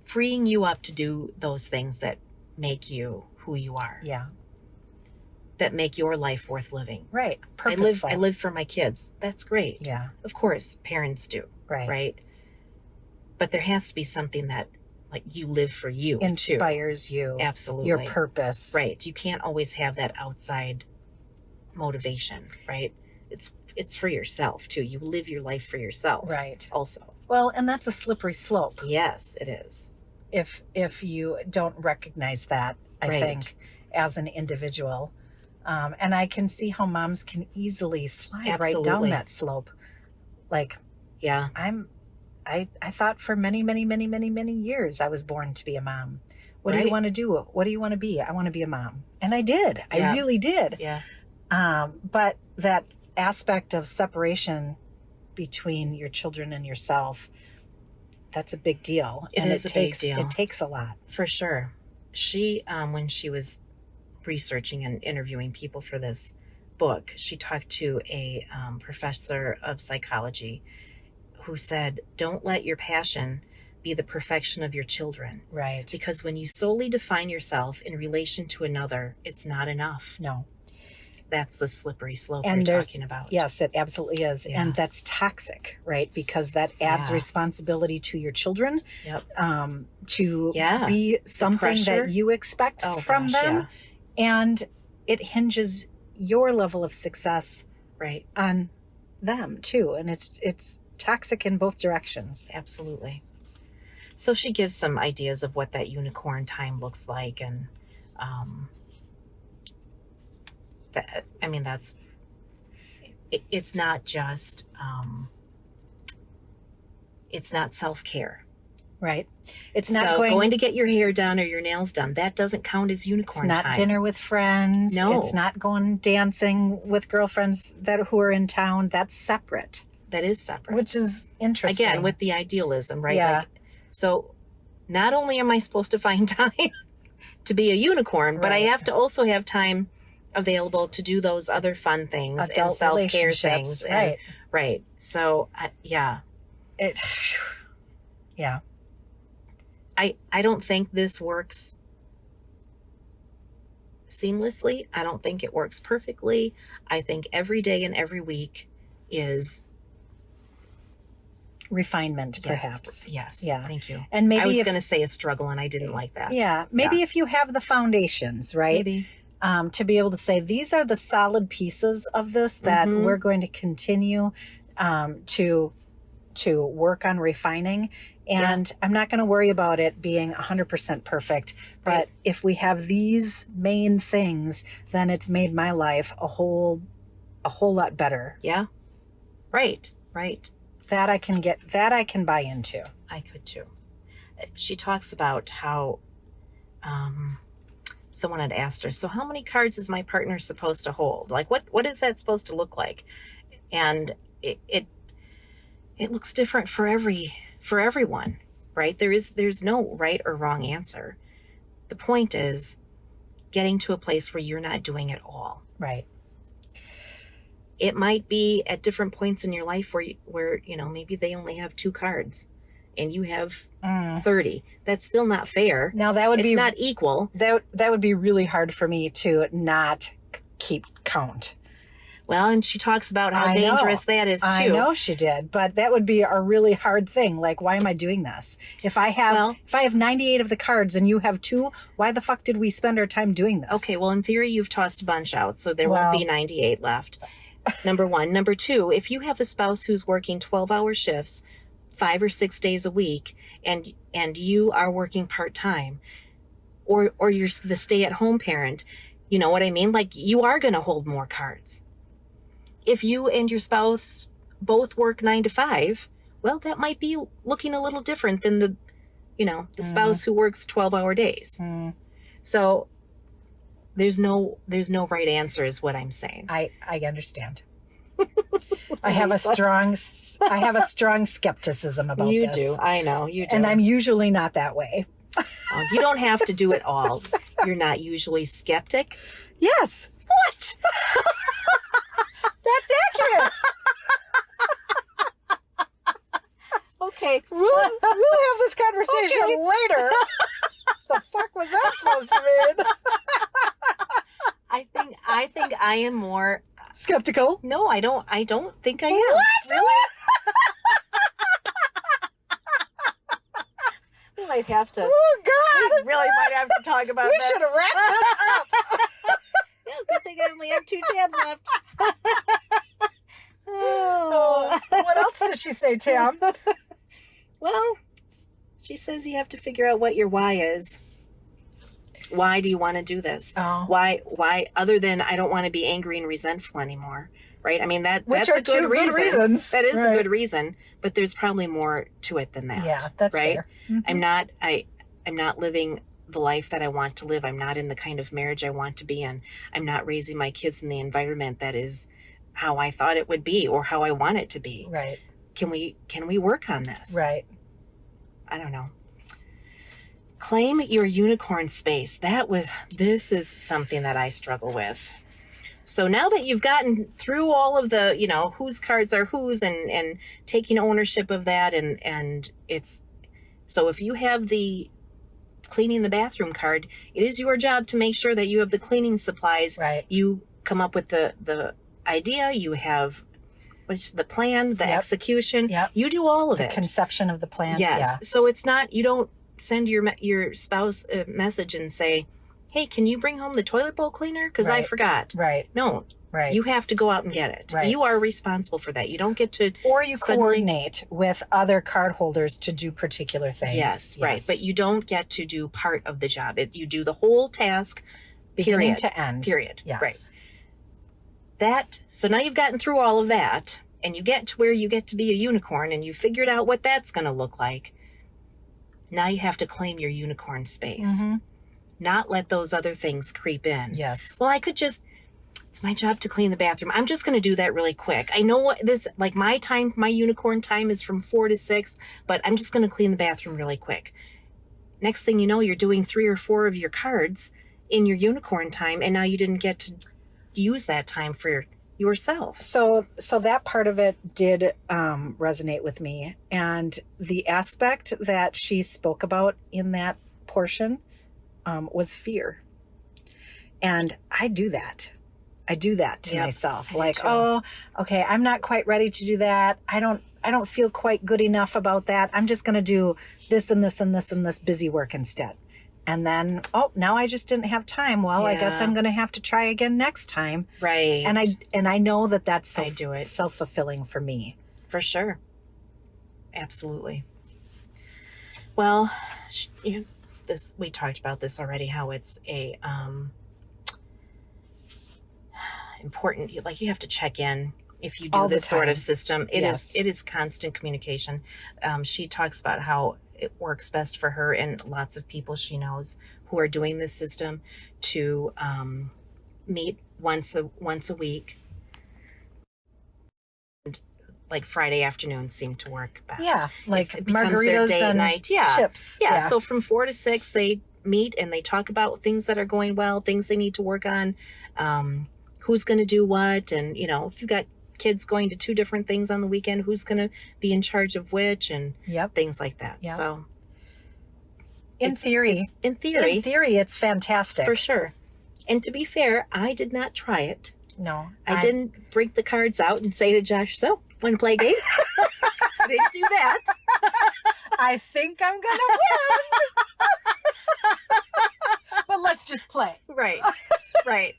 Freeing you up to do those things that make you who you are. Yeah. That make your life worth living. Right. Purposeful. I live for my kids. That's great. Yeah. Of course, parents do. Right. Right. But there has to be something that, like, you live for you. Inspires you. Absolutely. Your purpose. Right. You can't always have that outside motivation, right? It's for yourself too. You live your life for yourself. Right. Also. Well, and that's a slippery slope. Yes, it is. If you don't recognize that, I think, as an individual. And I can see how moms can easily slide right down that slope. Like, yeah, I thought for many, many, many, many, many years I was born to be a mom. What do Right. you want to do? What do you want to be? I want to be a mom. And I did. Yeah. I really did. yeah, But that aspect of separation between your children and yourself, that's a big deal. It is a big deal. It takes a lot. for sure. She, when she was researching and interviewing people for this book, she talked to a professor of psychology who said, "Don't let your passion be the perfection of your children. Right. Because when you solely define yourself in relation to another, it's not enough." No. That's the slippery slope And you're there's, talking about. yes, it absolutely is. Yeah. And that's toxic, right? Because that adds Yeah. responsibility to your children, Yep. to Yeah. be something pressure. that you expect Oh, from gosh, them. And it hinges your level of success Right. on them too. And it's toxic in both directions. Absolutely. So she gives some ideas of what that unicorn time looks like, and that's it's not just it's not self-care. Right. It's So not going to get your hair done or your nails done, that doesn't count as it's unicorn not time. dinner with friends. No. It's not going dancing with girlfriends who are in town. That's separate, That is separate. which is interesting. Again, with the idealism, right? Yeah. Like, so not only am I supposed to find time to be a unicorn, but I Right. have to also have time available to do those other fun things and adult self-care relationships, things. right? Right. So, yeah. It, yeah. I don't think this works seamlessly. I don't think it works perfectly. I think every day and every week is Refinement, perhaps. Yes. Yeah. Thank you. And maybe I was if, going to say a struggle, and I didn't like that. yeah, maybe if you have the foundations, right? Maybe. To be able to say these are the solid pieces of this that Mhm. we're going to continue to work on refining. And I'm not going to worry about it being 100% perfect. But Right. if we have these main things, then it's made my life a whole lot better. Yeah. Right. Right. That I can buy into. I could too. She talks about how someone had asked her, "So how many cards is my partner supposed to hold? Like, what is that supposed to look like?" And it looks different for everyone, right? There's no right or wrong answer. The point is getting to a place where you're not doing it all. Right. It might be at different points in your life where maybe they only have 2 cards and you have 30. That's still not fair. Now that would It's be not equal. that would be really hard for me to not keep count. Well, and she talks about how I know. dangerous that is too. I know she did, but that would be a really hard thing. Like, why am I doing this? If I have 98 of the cards and you have 2, why the fuck did we spend our time doing this? Okay, well, in theory, you've tossed a bunch out, so there Well- won't be 98 left. Number 1. Number 2, if you have a spouse who's working 12-hour shifts 5 or 6 days a week, and you are working part-time, or you're the stay-at-home parent, you know what I mean? Like, you are going to hold more cards. If you and your spouse both work 9 to 5, well, that might be looking a little different than the spouse who works 12-hour days. Mm. So there's no right answer is what I'm saying. I understand. I have a strong skepticism about You this. do. I know you do. And I'm usually not that way. Well, you don't have to do it all. You're not usually skeptic. Yes. What? That's accurate. Okay. We'll have this conversation later. The fuck was that supposed to mean? I think I am more skeptical. No, I don't think I am. What? Really? We might have to. Oh God! We really might have to talk about we this. should have wrapped this up. Well, good thing I only have 2 tabs left. Oh, what else does she say, Tam? Well, she says you have to figure out what your why is. Why do you want to do this? Oh. Why other than I don't want to be angry and resentful anymore, right? I mean that's are a good two reason. good reasons. That is Right. a good reason, but there's probably more to it than that. Yeah, that's right. fair. Mm-hmm. I'm not living the life that I want to live. I'm not in the kind of marriage I want to be in. I'm not raising my kids in the environment that is how I thought it would be or how I want it to be. Right. Can we work on this? Right. I don't know. Claim your unicorn space. This is something that I struggle with. So now that you've gotten through all of the, whose cards are whose and taking ownership of that and it's, so if you have the cleaning the bathroom card, it is your job to make sure that you have the cleaning supplies. Right. You come up with the idea, you have the plan, the execution. Yep. You do all of it. Conception of the plan. Yes. Yeah. So it's not, you don't send your spouse a message and say, hey, can you bring home the toilet bowl cleaner? Because I forgot. Right. No. Right. You have to go out and get it. Right. You are responsible for that. You don't get to. Or you coordinate with other card holders to do particular things. Yes, right. But you don't get to do part of the job. You do the whole task, beginning to end. Period. Yes. Right. So now you've gotten through all of that and you get to where you get to be a unicorn and you figured out what that's going to look like. Now you have to claim your unicorn space. Mm-hmm. Not let those other things creep in. Yes. Well, it's my job to clean the bathroom. I'm just going to do that really quick. I know what my unicorn time is from 4 to 6, but I'm just going to clean the bathroom really quick. Next thing you know, you're doing 3 or 4 of your cards in your unicorn time, and now you didn't get to use that time for yourself. So that part of it did resonate with me. And the aspect that she spoke about in that portion was fear. And I do that to myself. Like, oh, okay, I'm not quite ready to do that. I don't feel quite good enough about that. I'm just going to do this and this and this and this busy work instead. And then, now I just didn't have time. Well, I guess I'm going to have to try again next time. Right. And I know that's self-fulfilling for me. For sure. Absolutely. Well, we talked about this already, how it's a important, you have to check in if you do this sort of system. It is constant communication. She talks about how it works best for her and lots of people she knows who are doing this system to meet once a week. And like Friday afternoons seem to work best. Yeah, like it becomes margaritas their date and night. chips. Yeah. So from 4 to 6, they meet and they talk about things that are going well, things they need to work on, who's going to do what, and if you've got kids going to 2 different things on the weekend, who's going to be in charge of which, and things like that. Yep. So in theory, it's fantastic. For sure. And to be fair, I did not try it. No. I didn't break the cards out and say to Josh, so, want to play a game? I didn't do that. I think I'm going to win. But let's just play. Right. I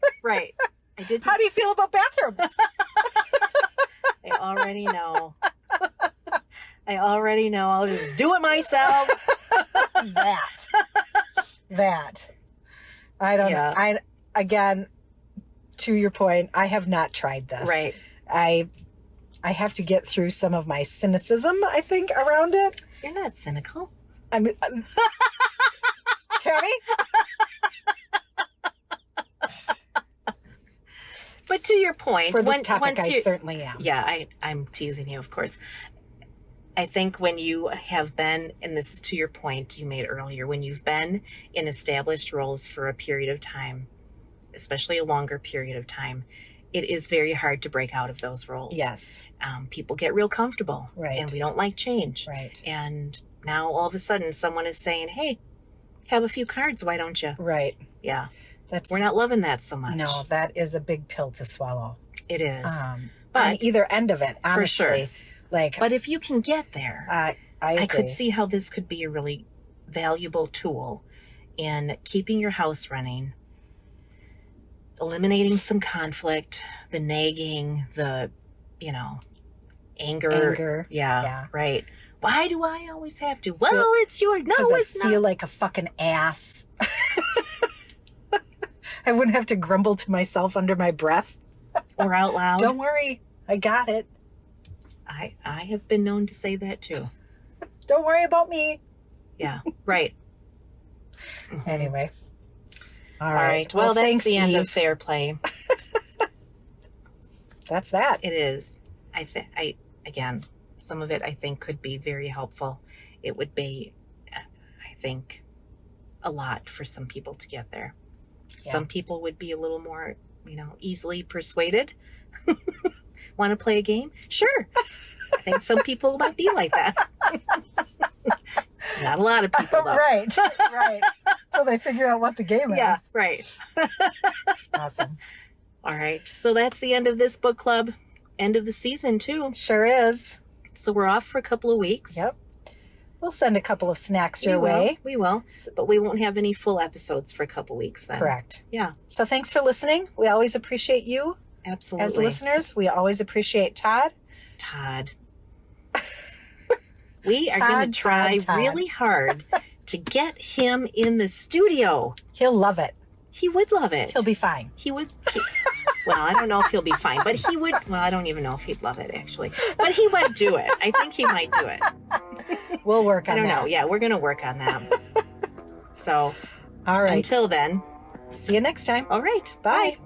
did. How do you feel about bathrooms? I already know. I'll just do it myself. That. I don't know. Again, to your point, I have not tried this. Right. I have to get through some of my cynicism, I think, around it. You're not cynical. Tammy? to your point, For this topic, I certainly am. Yeah, I'm teasing you, of course. I think when you have been, and this is to your point you made earlier, when you've been in established roles for a period of time, especially a longer period of time, it is very hard to break out of those roles. Yes. People get real comfortable. Right. And we don't like change. Right. And now all of a sudden someone is saying, hey, have a few cards, why don't you? Right. Yeah. We're not loving that so much. No, that is a big pill to swallow. It is. But on either end of it, honestly. For sure. Like, but if you can get there, I could see how this could be a really valuable tool in keeping your house running, eliminating some conflict, the nagging, the, anger. Yeah. Right. Why do I always have to? Well, it's yours. No, it's not. I feel like a fucking ass. I wouldn't have to grumble to myself under my breath. Or out loud. Don't worry. I got it. I have been known to say that too. Don't worry about me. Yeah, right. Anyway. All right. Well, that's thanks, the end of Fair Play. That's that. It is. Again, some of it I think could be very helpful. It would be, I think, a lot for some people to get there. Yeah. Some people would be a little more, easily persuaded. Want to play a game? Sure. I think some people might be like that. Not a lot of people, though. Right. So they figure out what the game is. Yeah, right. Awesome. All right. So that's the end of this book club. End of the season, too. Sure is. So we're off for a couple of weeks. Yep. We'll send a couple of snacks your way. We will. But we won't have any full episodes for a couple of weeks then. Correct. Yeah. So thanks for listening. We always appreciate you. Absolutely. As listeners, we always appreciate Todd. We are going to try really hard to get him in the studio. He'll love it. He would love it. He'll be fine. Well, I don't know if he'll be fine, but he would. Well, I don't even know if he'd love it, actually. But he might do it. I think he might do it. We'll work on that. I don't know. Yeah, we're going to work on that. So, all right. Until then. See you next time. All right. Bye.